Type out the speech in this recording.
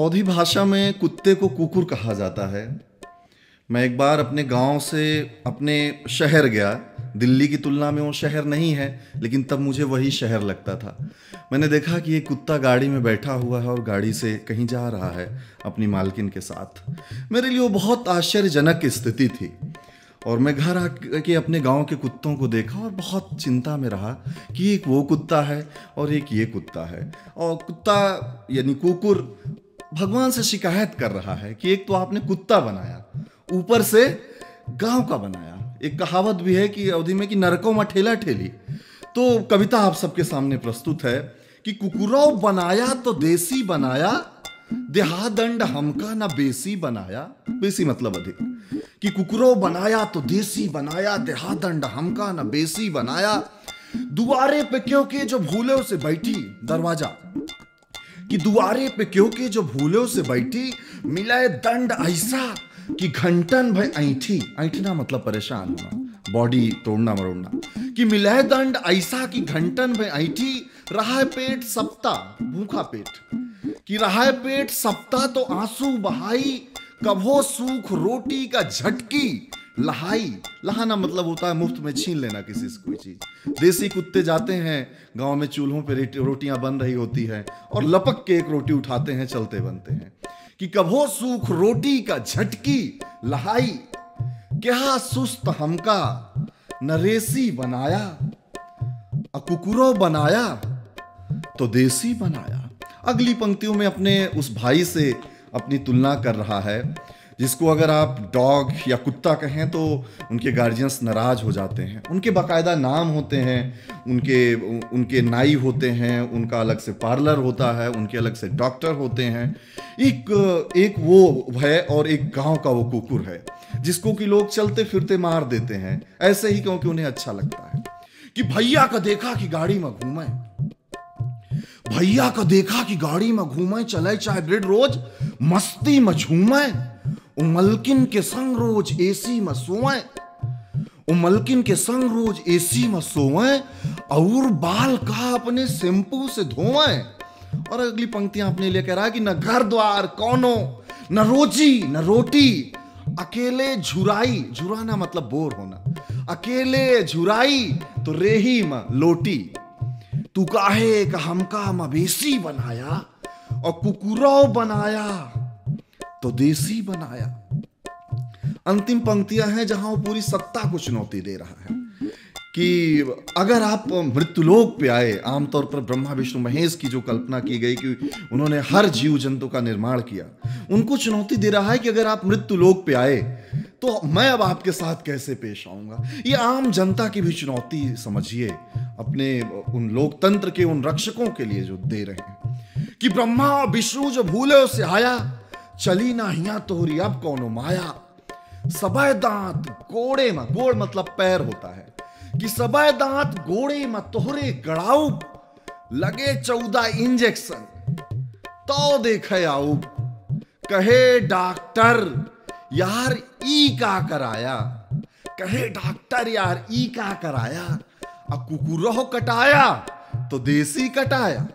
अवधी भाषा में कुत्ते को कुकुर कहा जाता है। मैं एक बार अपने गांव से अपने शहर गया। दिल्ली की तुलना में वो शहर नहीं है, लेकिन तब मुझे वही शहर लगता था। मैंने देखा कि एक कुत्ता गाड़ी में बैठा हुआ है और गाड़ी से कहीं जा रहा है अपनी मालकिन के साथ। मेरे लिए वो बहुत आश्चर्यजनक स्थिति थी और मैं घर आके अपने गांव के कुत्तों को देखा और बहुत चिंता में रहा कि एक वो कुत्ता है और एक ये कुत्ता है। और कुत्ता यानी कुकुर भगवान से शिकायत कर रहा है कि एक तो आपने कुत्ता बनाया, ऊपर से गांव का बनाया। एक कहावत भी है कि अवधि में कि नरकों में ठेला ठेली। तो कविता आप सबके सामने प्रस्तुत है कि कुकुरो बनाया तो देसी बनाया, देहा दंड हमका ना बेसी बनाया। बेसी मतलब अधिक। कि कुकुरो बनाया तो देसी बनाया, देहा दंड हमका ना बेसी बनाया। दुआरे पे क्योंकि जो भूले उसे बैठी, दरवाजा कि दुआरे पे क्योंकि जो भूले उसे बैठी, मिलाए दंड ऐसा कि घंटन भय ऐठी। ऐठना मतलब परेशान होना, बॉडी तोड़ना मरोड़ना। कि मिलाए दंड ऐसा कि घंटन भय ऐठी, रहा है पेट सप्ता, भूखा पेट। कि रहा है पेट सप्ता तो आंसू बहाई, कभो सूख रोटी का झटकी लहाई। लहाना मतलब होता है मुफ्त में छीन लेना किसी से कोई चीज। देसी कुत्ते जाते हैं गांव में, चूल्हों पे रोटियां बन रही होती है और लपक के एक रोटी उठाते हैं, चलते बनते हैं। कि कभो सूख रोटी का झटकी लहाई, क्या सुस्त हमका नरेसी बनाया, कुकुरो बनाया तो देसी बनाया। अगली पंक्तियों में अपने उस भाई से अपनी तुलना कर रहा है, जिसको अगर आप डॉग या कुत्ता कहें तो उनके गार्जियंस नाराज हो जाते हैं। उनके बाकायदा नाम होते हैं, उनके नाई होते हैं, उनका अलग से पार्लर होता है, उनके अलग से डॉक्टर होते हैं। एक वो है और एक गांव का वो कुकुर है जिसको कि लोग चलते फिरते मार देते हैं, ऐसे ही क्योंकि उन्हें अच्छा लगता है। कि भैया का देखा कि गाड़ी में घूमे, भैया का देखा कि गाड़ी में घूमे, चले चाहे ब्रेड रोज मस्ती में झूमे, मलकिन के संग रोज एसी में सोए, मलकिन के संग रोज एसी में सोए, और बाल का अपने शैम्पू से धोए। और अगली पंक्तियां अपने लिए कह रहा है कि न घर द्वार कोनो, न रोजी न रोटी, अकेले झुराई, झुराना मतलब बोर होना, अकेले झुराई तो रेही में लोटी। तू काहे का हमका मवेशी बनाया, और कुकुरो बनाया तो देसी बनाया। अंतिम पंक्तियां हैं जहां वो पूरी सत्ता को चुनौती दे रहा है कि अगर आप मृत्युलोक पे आए, आमतौर पर ब्रह्मा विष्णु महेश की जो कल्पना की गई कि उन्होंने हर जीव जंतु का निर्माण किया, उनको चुनौती दे रहा है कि अगर आप मृत्युलोक पे आए तो मैं अब आपके साथ कैसे पेश आऊंगा। ये आम जनता की भी चुनौती समझिए, अपने उन लोकतंत्र के उन रक्षकों के लिए जो दे रहे हैं कि ब्रह्मा और विष्णु जो भूले उससे आया, चली ना हिया तोहरी अब कौनो माया। सबय दांत गोड़े में, गोड़ मतलब पैर होता है, कि सबय दांत गोड़े में तोहरे गड़ाऊ, लगे 14 इंजेक्शन तो देखे आऊ। कहे डॉक्टर यार ई का कराया, कहे डॉक्टर यार ई का कराया, कुकुरो कटाया तो देसी कटाया।